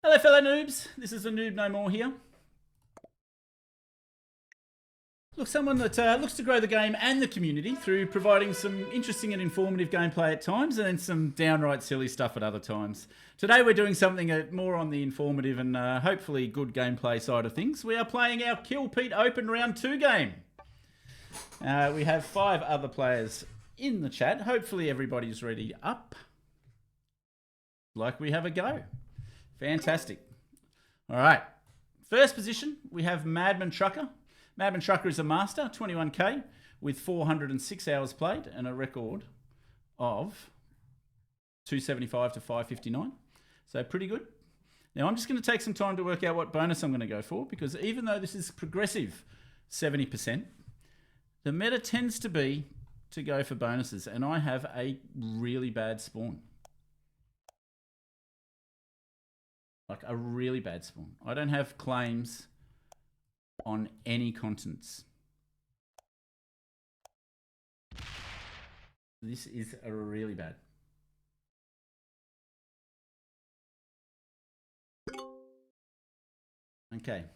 Hello, fellow noobs. This is a Noob No More here. Look, someone that looks to grow the game and the community through providing some interesting and informative gameplay at times and then some downright silly stuff at other times. Today we're doing something more on the informative and hopefully good gameplay side of things. We are playing our Kill Pete Open Round 2 game. We have 5 other players in the chat. Hopefully everybody's ready up. Like we have a go. Fantastic. All right. First position, we have Madman Trucker. Madman Trucker is a master, 21k, with 406 hours played and a record of 275 to 559. So pretty good. Now I'm just going to take some time to work out what bonus I'm going to go for, because even though this is progressive 70%, the meta tends to be to go for bonuses, and I have a really bad spawn. Like a really bad spawn. I don't have claims on any continents. This is a really bad. Okay.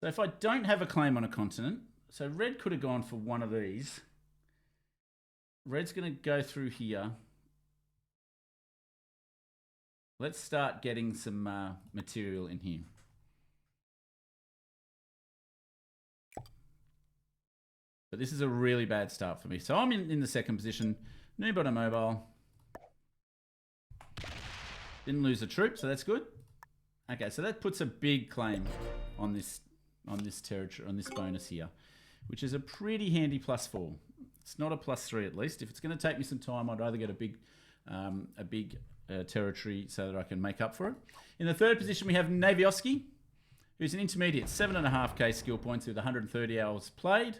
So if I don't have a claim on a continent, so red could have gone for one of these. Red's going to go through here. Let's start getting some material in here. But this is a really bad start for me. So I'm in the second position. Noob on a mobile. Didn't lose a troop, so that's good. Okay, so that puts a big claim on this territory, on this bonus here, which is a pretty handy +4. It's not a +3 at least. If it's going to take me some time, I'd rather get a big territory so that I can make up for it. In the third position, we have Navioski, who's an intermediate, 7.5k skill points with 130 hours played.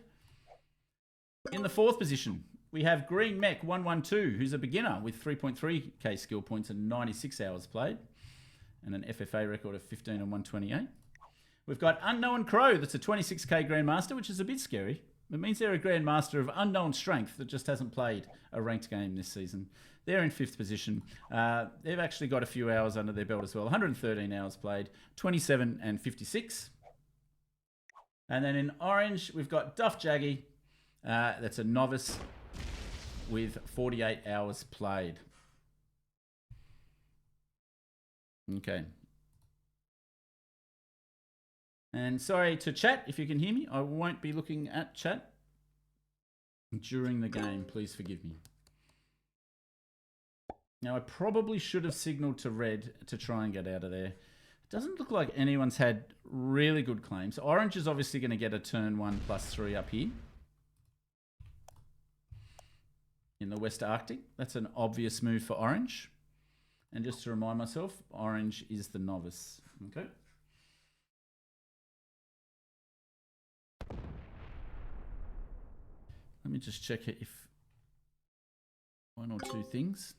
In the fourth position, we have Green Mech 112, who's a beginner with 3.3k skill points and 96 hours played, and an FFA record of 15 and 128. We've got Unknown Crow, that's a 26k Grandmaster, which is a bit scary. It means they're a Grandmaster of unknown strength that just hasn't played a ranked game this season. They're in 5th position. They've actually got a few hours under their belt as well. 113 hours played, 27 and 56. And then in orange, we've got Duff Jaggy. That's a novice with 48 hours played. Okay. And sorry to chat, if you can hear me. I won't be looking at chat during the game. Please forgive me. Now, I probably should have signaled to red to try and get out of there. It doesn't look like anyone's had really good claims. Orange is obviously going to get a turn 1 +3 up here in the West Arctic. That's an obvious move for orange. And just to remind myself, orange is the novice. Okay. Let me just check if one or two things.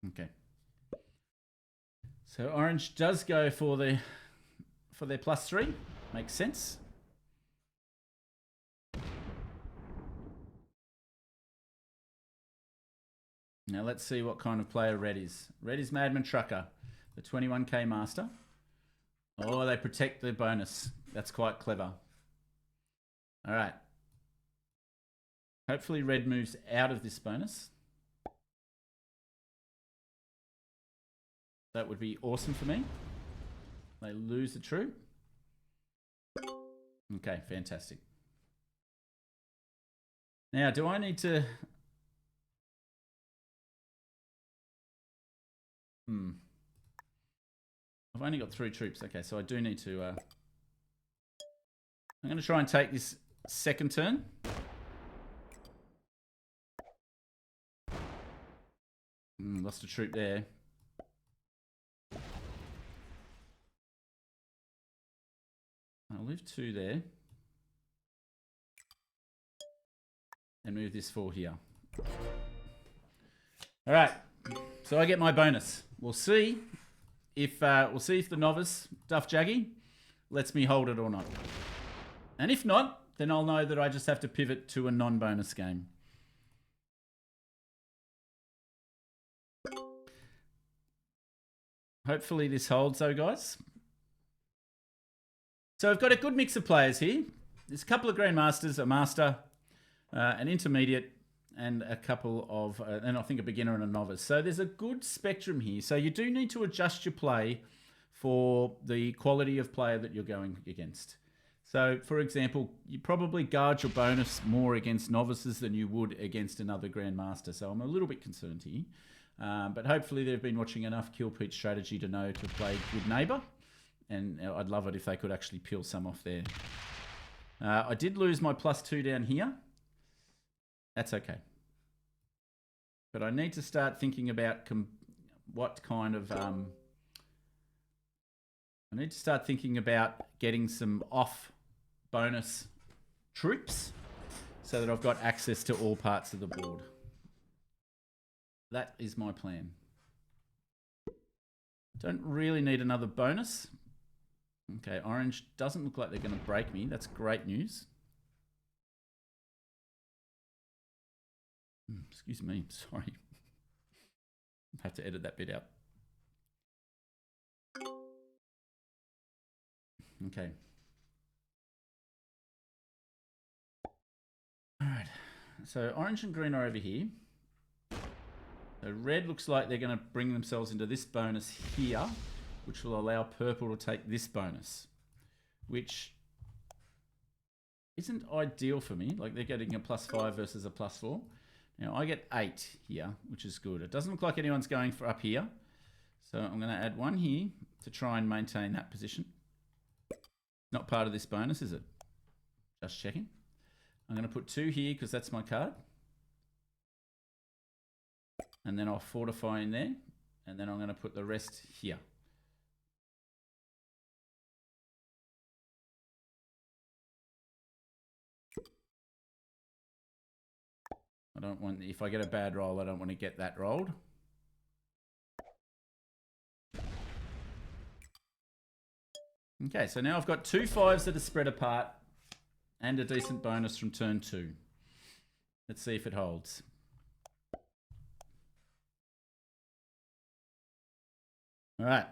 Okay. So orange does go for their +3. Makes sense. Now let's see what kind of player red is. Red is Madman Trucker, the 21k master. Oh, they protect the bonus. That's quite clever. All right. Hopefully red moves out of this bonus. That would be awesome for me. They lose the troop. Okay, fantastic. Now, do I need to... I've only got 3 troops. Okay, so I do need to... I'm going to try and take this second turn. Lost a troop there. I'll leave 2 there. And move this 4 here. All right. So I get my bonus. We'll see if the novice Duff Jaggy lets me hold it or not. And if not, then I'll know that I just have to pivot to a non-bonus game. Hopefully this holds though, guys. So we've got a good mix of players here. There's a couple of Grandmasters, a Master, an Intermediate, and a couple of, and I think a beginner and a novice. So there's a good spectrum here. So you do need to adjust your play for the quality of player that you're going against. So, for example, you probably guard your bonus more against novices than you would against another Grandmaster. So I'm a little bit concerned here. But hopefully they've been watching enough Kill Peach strategy to know to play good neighbour. And I'd love it if they could actually peel some off there. I did lose my +2 down here. That's okay. But I need to start thinking about what kind of... I need to start thinking about getting some off bonus troops so that I've got access to all parts of the board. That is my plan. Don't really need another bonus. Okay, orange doesn't look like they're going to break me. That's great news. Excuse me, sorry. I have to edit that bit out. Okay. All right. So orange and green are over here. So red looks like they're going to bring themselves into this bonus here, which will allow purple to take this bonus, which isn't ideal for me. Like they're getting a +5 versus a +4. Now I get 8 here, which is good. It doesn't look like anyone's going for up here. So I'm going to add 1 here to try and maintain that position. Not part of this bonus, is it? Just checking. I'm going to put 2 here because that's my card. And then I'll fortify in there. And then I'm going to put the rest here. I don't want, if I get a bad roll, I don't want to get that rolled. Okay, so now I've got 2 5s that are spread apart and a decent bonus from turn 2. Let's see if it holds. All right.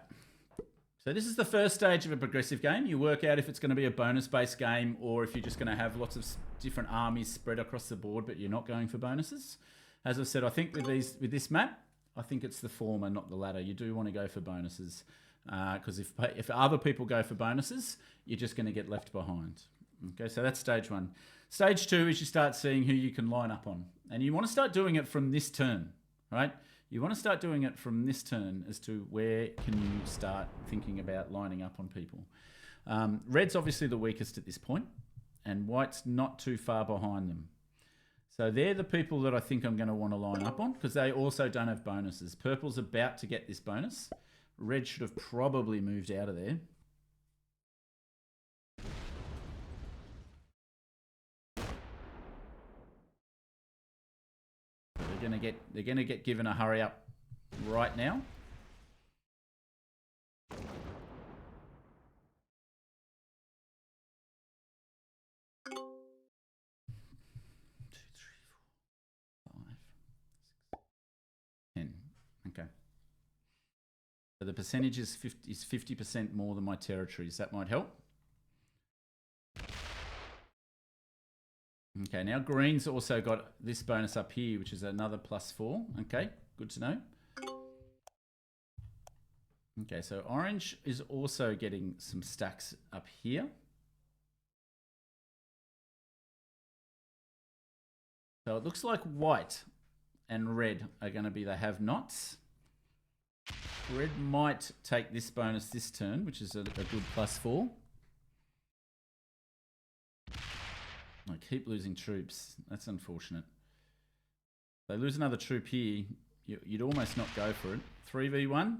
So this is the first stage of a progressive game. You work out if it's going to be a bonus-based game or if you're just going to have lots of different armies spread across the board, but you're not going for bonuses. As I said, I think with this map, I think it's the former, not the latter. You do want to go for bonuses because if other people go for bonuses, you're just going to get left behind. Okay, so that's stage 1. Stage 2 is you start seeing who you can line up on. And you want to start doing it from this turn, right? You want to start doing it from this turn as to where can you start thinking about lining up on people. Red's obviously the weakest at this point, and white's not too far behind them. So they're the people that I think I'm going to want to line up on because they also don't have bonuses. Purple's about to get this bonus. Red should have probably moved out of there. They're gonna get given a hurry up right now. Okay. So the percentage is 50% more than my territories. That might help. Okay, now green's also got this bonus up here, which is another +4. Okay, good to know. Okay, so orange is also getting some stacks up here. So it looks like white and red are going to be the have-nots. Red might take this bonus this turn, which is a good +4. I keep losing troops. That's unfortunate. If they lose another troop here, you'd almost not go for it. 3v1.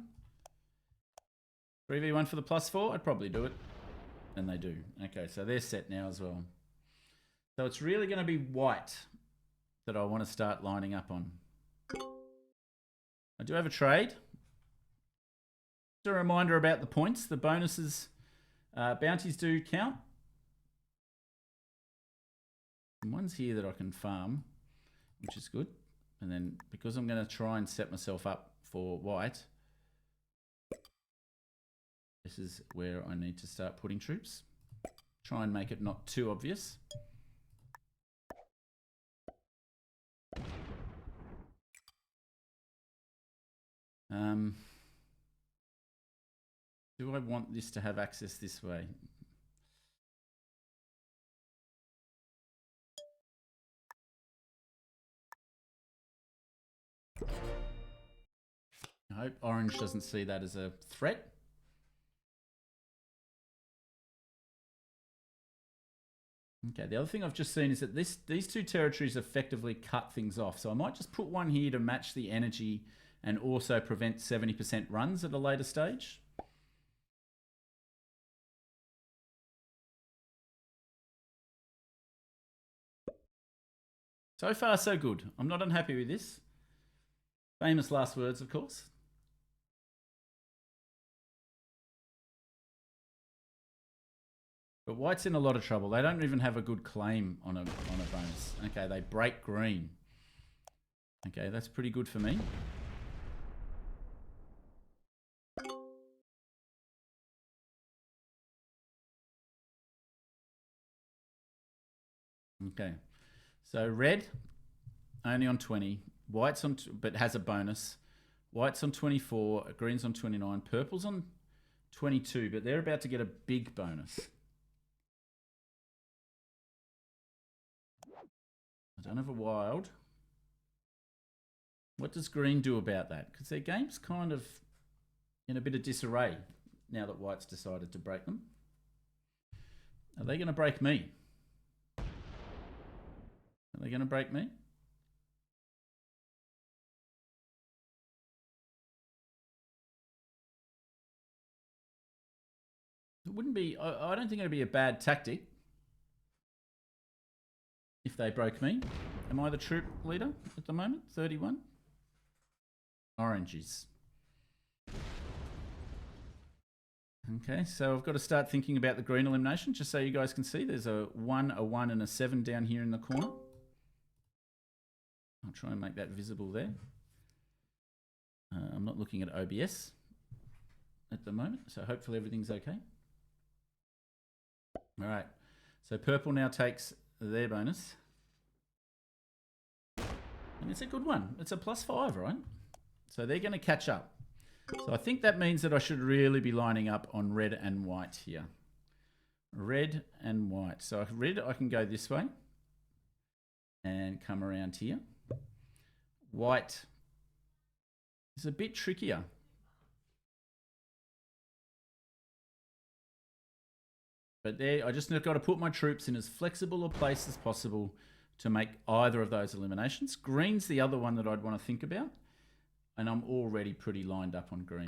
3v1 for the +4. I'd probably do it. And they do. Okay, so they're set now as well. So it's really going to be white that I want to start lining up on. I do have a trade. Just a reminder about the points. The bonuses, bounties do count. And one's here that I can farm, which is good. And then because I'm going to try and set myself up for white, This is where I need to start putting troops. Try and make it not too obvious. Do I want this to have access this way? I hope orange doesn't see that as a threat. Okay, the other thing I've just seen is that these two territories effectively cut things off. So I might just put one here to match the energy and also prevent 70% runs at a later stage. So far, so good. I'm not unhappy with this. Famous last words, of course. But white's in a lot of trouble. They don't even have a good claim on a bonus. Okay, they break green. Okay, that's pretty good for me. Okay, so red only on 20, white's on, but has a bonus. White's on 24, green's on 29, purple's on 22, but they're about to get a big bonus. I don't have a wild. What does green do about that? Because their game's kind of in a bit of disarray now that white's decided to break them. Are they going to break me? Are they going to break me? It wouldn't be, I don't think it would be a bad tactic if they broke me. Am I the troop leader at the moment? 31? Oranges. Okay, so I've got to start thinking about the green elimination, just so you guys can see. There's a 1, a 1, and a 7 down here in the corner. I'll try and make that visible there. I'm not looking at OBS at the moment, so hopefully everything's okay. All right, so purple now takes their bonus. And it's a good one. It's a +5, right? So they're going to catch up. So I think that means that I should really be lining up on red and white here. Red and white. So red, I can go this way and come around here. White is a bit trickier. But there, I just got to put my troops in as flexible a place as possible to make either of those eliminations. Green's the other one that I'd want to think about. And I'm already pretty lined up on green.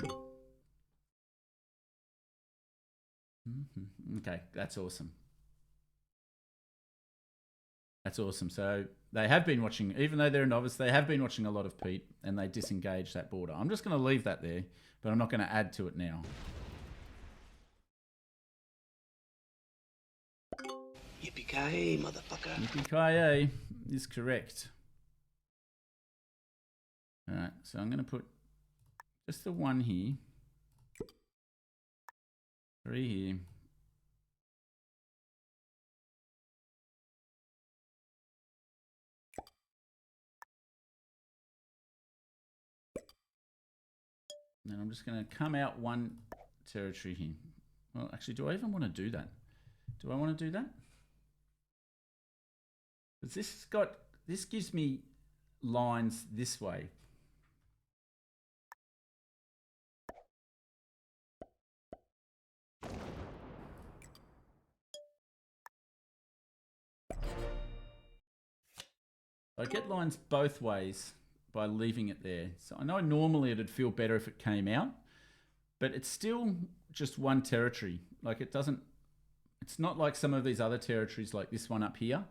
Okay, that's awesome. That's awesome. So they have been watching, even though they're a novice, they have been watching a lot of Pete and they disengage that border. I'm just going to leave that there, but I'm not going to add to it now. Yippee-ki-yay, motherfucker. Yippee-ki-yay is correct. All right, so I'm going to put just the 1 here, 3 here. And I'm just going to come out 1 territory here. Well, actually, do I even want to do that? Do I want to do that? Because this gives me lines this way. I get lines both ways by leaving it there. So I know normally it'd feel better if it came out, but it's still just 1 territory. Like it's not like some of these other territories like this one up here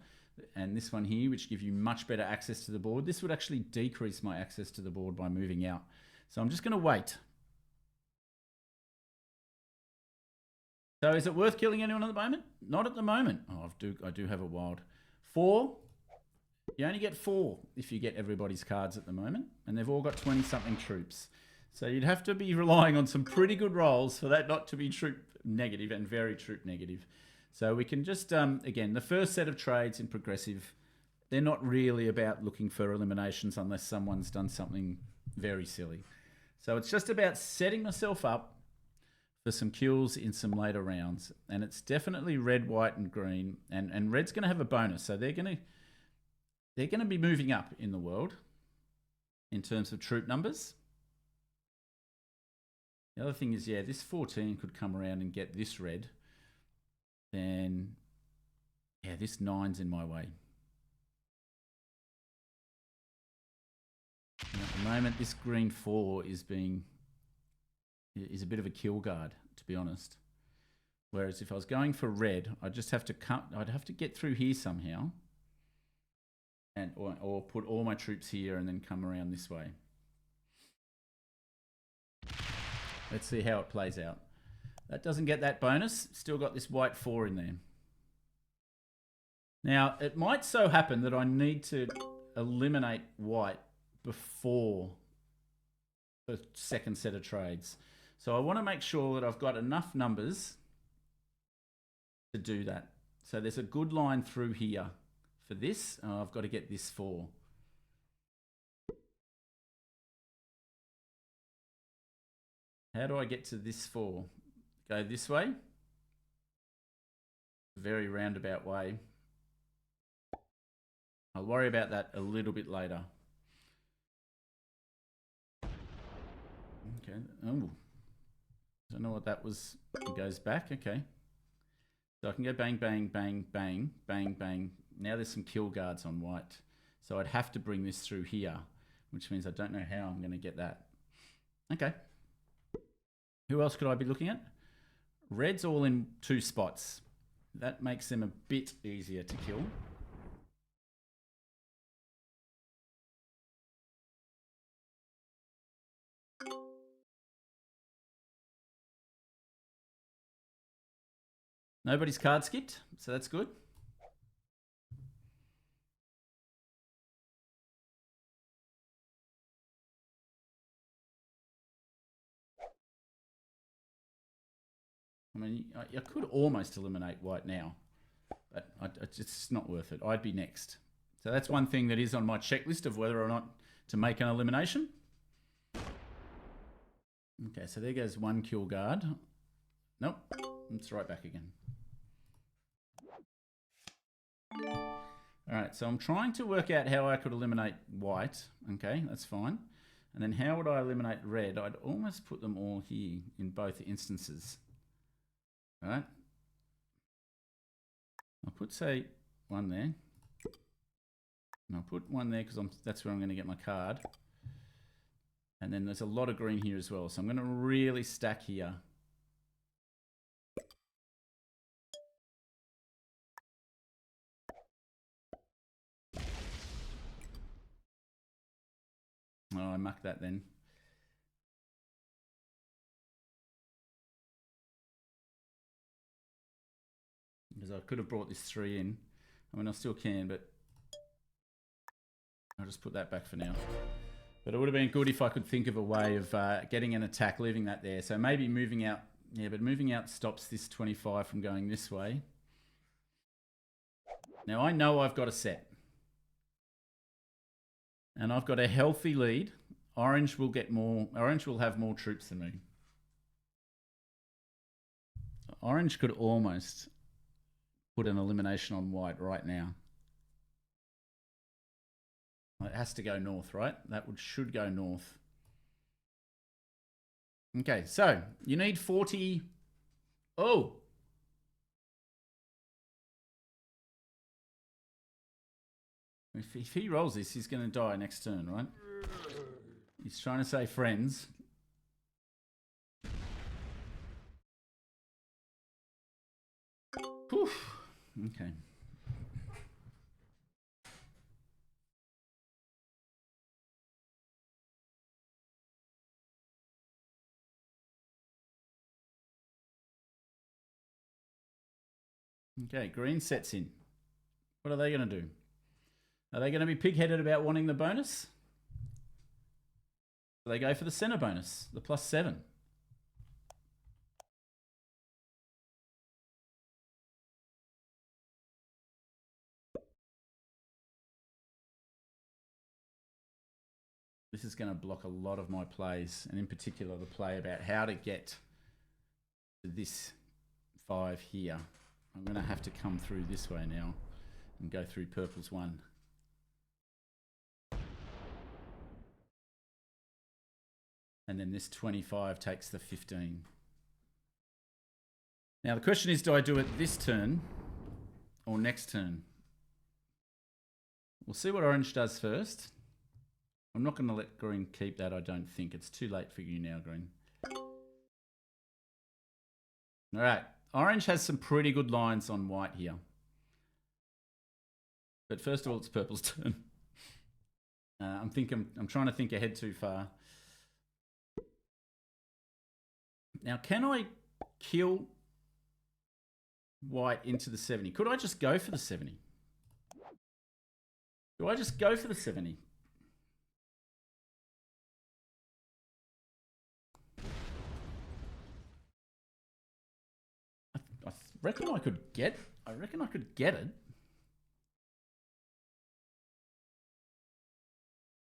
and this one here, which give you much better access to the board. This would actually decrease my access to the board by moving out. So I'm just going to wait. So is it worth killing anyone at the moment? Not at the moment. Oh, I do have a wild. 4. You only get 4 if you get everybody's cards at the moment. And they've all got 20-something troops. So you'd have to be relying on some pretty good rolls for that not to be troop negative and very troop negative. So we can just, again, the first set of trades in progressive, they're not really about looking for eliminations unless someone's done something very silly. So it's just about setting myself up for some kills in some later rounds. And it's definitely red, white, and green. And red's going to have a bonus. So they're going to be moving up in the world in terms of troop numbers. The other thing is, yeah, this 14 could come around and get this red. Then, yeah, this 9's in my way. And at the moment, this green 4 is a bit of a kill guard, to be honest. Whereas if I was going for red, I'd just have to I'd have to get through here somehow, and or put all my troops here and then come around this way. Let's see how it plays out. That doesn't get that bonus. Still got this white 4 in there. Now, it might so happen that I need to eliminate white before the second set of trades. So I want to make sure that I've got enough numbers to do that. So there's a good line through here for this. I've got to get this 4. How do I get to this 4? Go this way. Very roundabout way. I'll worry about that a little bit later. Okay. Oh. Don't know what that was. It goes back. Okay. So I can go bang, bang, bang, bang, bang, bang. Now there's some kill guards on white. So I'd have to bring this through here, which means I don't know how I'm going to get that. Okay. Who else could I be looking at? Red's all in 2 spots. That makes them a bit easier to kill. Nobody's card skipped, so that's good. I mean, I could almost eliminate white now, but it's not worth it. I'd be next. So that's one thing that is on my checklist of whether or not to make an elimination. Okay, so there goes 1 kill guard. Nope, it's right back again. All right, so I'm trying to work out how I could eliminate white. Okay, that's fine. And then how would I eliminate red? I'd almost put them all here in both instances. All right. I'll put, say, 1 there. And I'll put 1 there because that's where I'm going to get my card. And then there's a lot of green here as well. So I'm going to really stack here. Oh, I mucked that then. Because I could have brought this 3 in. I mean, I still can, but I'll just put that back for now. But it would have been good if I could think of a way of getting an attack, leaving that there. So maybe moving out. Yeah, but moving out stops this 25 from going this way. Now, I know I've got a set. And I've got a healthy lead. Orange will get more. Orange will have more troops than me. Orange could almost put an elimination on white right now. It has to go north, right? That should go north. Okay, so you need 40. Oh. If he rolls this, he's going to die next turn, right? He's trying to say friends. Poof. Okay. Okay, green sets in. What are they going to do? Are they going to be pig-headed about wanting the bonus? they go for the centre bonus, the +7. This is going to block a lot of my plays, and in particular the play about how to get to this 5 here. I'm going to have to come through this way now and go through purple's 1. And then this 25 takes the 15. Now the question is, do I do it this turn or next turn? We'll see what orange does first. I'm not going to let green keep that, I don't think. It's too late for you now, green. All right. Orange has some pretty good lines on white here. But first of all, it's purple's turn. I'm trying to think ahead too far. Now, can I kill white into the 70? Could I just go for the 70? Do I just go for the 70? I reckon I could get it.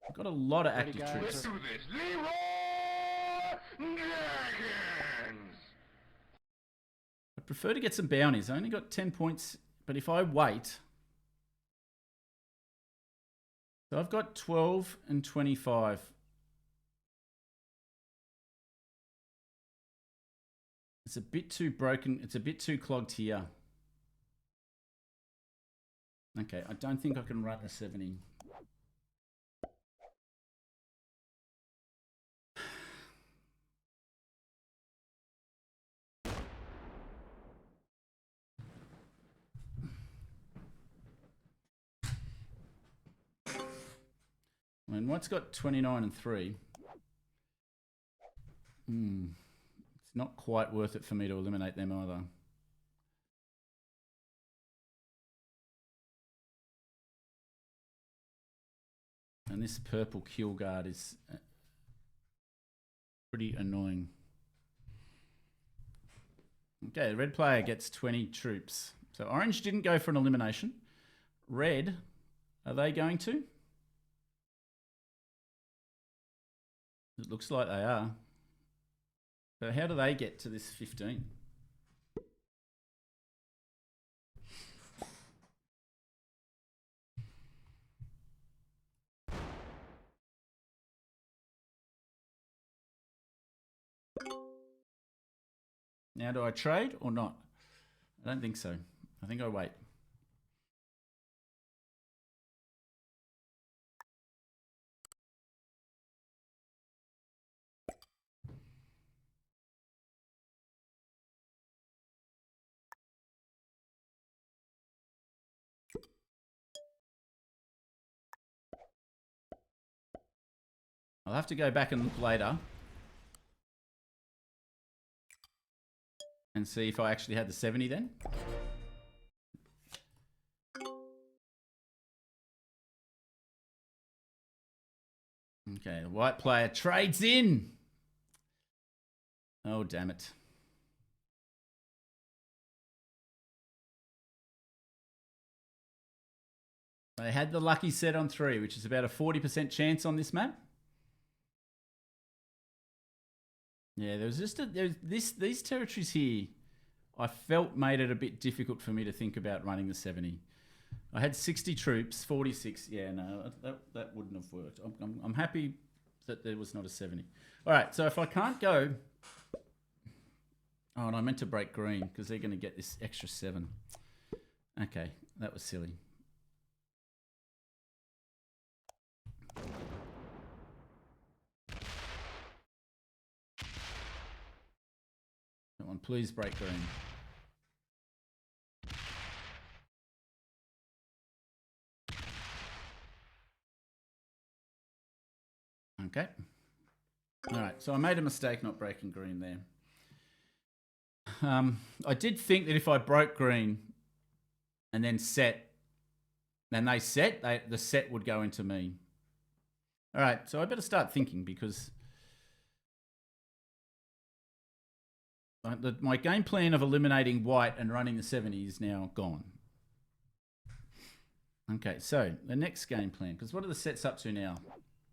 I've got a lot of active troops. Let's do this. Leroy Dragons! I prefer to get some bounties. I only got 10 points, but if I wait... So I've got 12 and 25. It's a bit too broken. It's a bit too clogged here. Okay, I don't think I can run the 70. I mean, white's got 29 and 3. It's not quite worth it for me to eliminate them either. And this purple kill guard is pretty annoying. Okay, the red player gets 20 troops. So orange didn't go for an elimination. Red, are they going to? It looks like they are. So how do they get to this 15? Now, do I trade or not? I don't think so. I think I wait. I'll have to go back and look later and see if I actually had the 70 then. Okay, the white player trades in. Oh, damn it. They had the lucky set on 3, which is about a 40% chance on this map. Yeah, there was just these territories here I felt made it a bit difficult for me to think about running the 70. I had 60 troops, 46. Yeah, no, that wouldn't have worked. I'm happy that there was not a 70. All right, so if I can't go... Oh, and I meant to break green because they're going to get this extra 7. Okay, that was silly. Come on, please break green. Okay. All right, so I made a mistake not breaking green there. I did think that if I broke green and then set, and they set, the set would go into me. All right, so I better start thinking because my game plan of eliminating white and running the 70 is now gone. Okay, so the next game plan, because what are the sets up to now?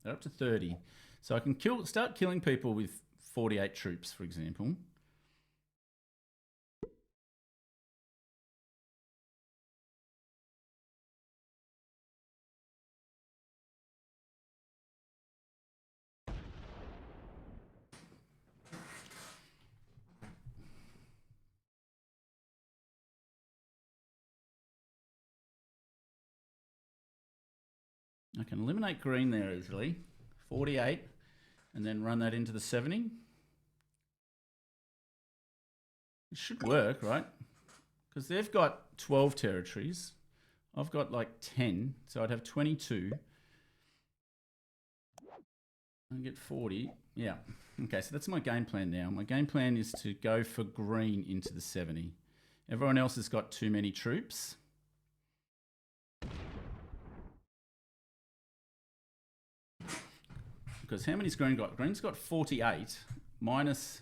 They're up to 30. So I can start killing people with 48 troops, for example. I can eliminate green there easily, 48, and then run that into the 70. It should work, right? Because they've got 12 territories. I've got like 10, so I'd have 22. I get 40. Yeah. Okay, so that's my game plan now. My game plan is to go for green into the 70. Everyone else has got too many troops. Because how many's green got? Green's got 48 minus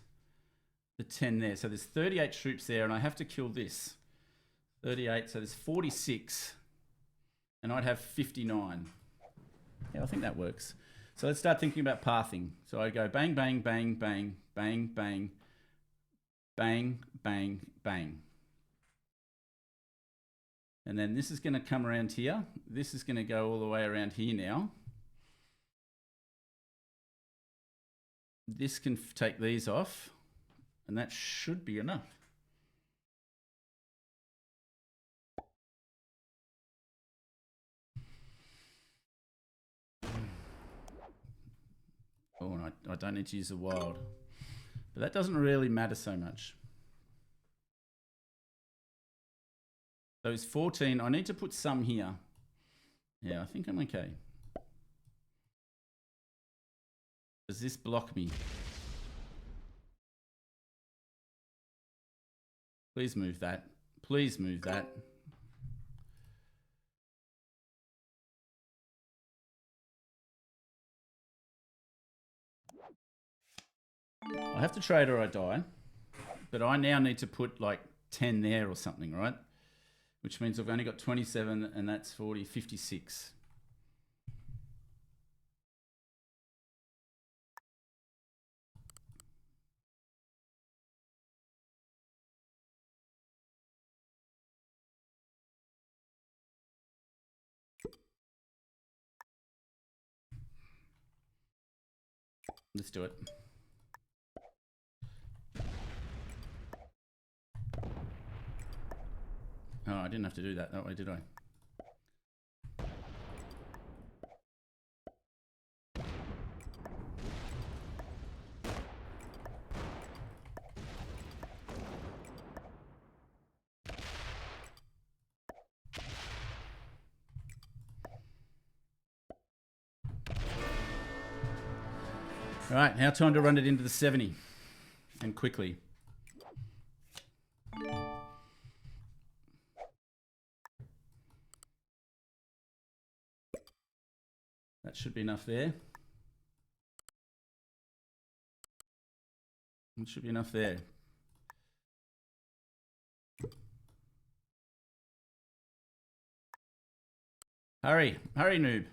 the 10 there. So there's 38 troops there, and I have to kill this. 38, so there's 46. And I'd have 59. Yeah, I think that works. So let's start thinking about pathing. So I go bang, bang, bang, bang, bang, bang, bang, bang, bang. And then this is going to come around here. This is going to go all the way around here now. This can take these off, and that should be enough. Oh, and I don't need to use the wild. But that doesn't really matter so much. Those 14, I need to put some here. Yeah, I think I'm okay. Does this block me? Please move that. Please move that. I have to trade or I die. But I now need to put like 10 there or something, right? Which means I've only got 27 and that's 40, 56. Let's do it. Oh, I didn't have to do that way, did I? All right, now time to run it into the 70 and quickly. That should be enough there. It should be enough there. Hurry, hurry, noob.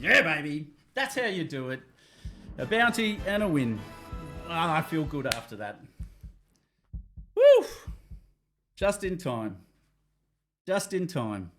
Yeah, baby. That's how you do it. A bounty and a win. Ah, I feel good after that. Woo! Just in time. Just in time.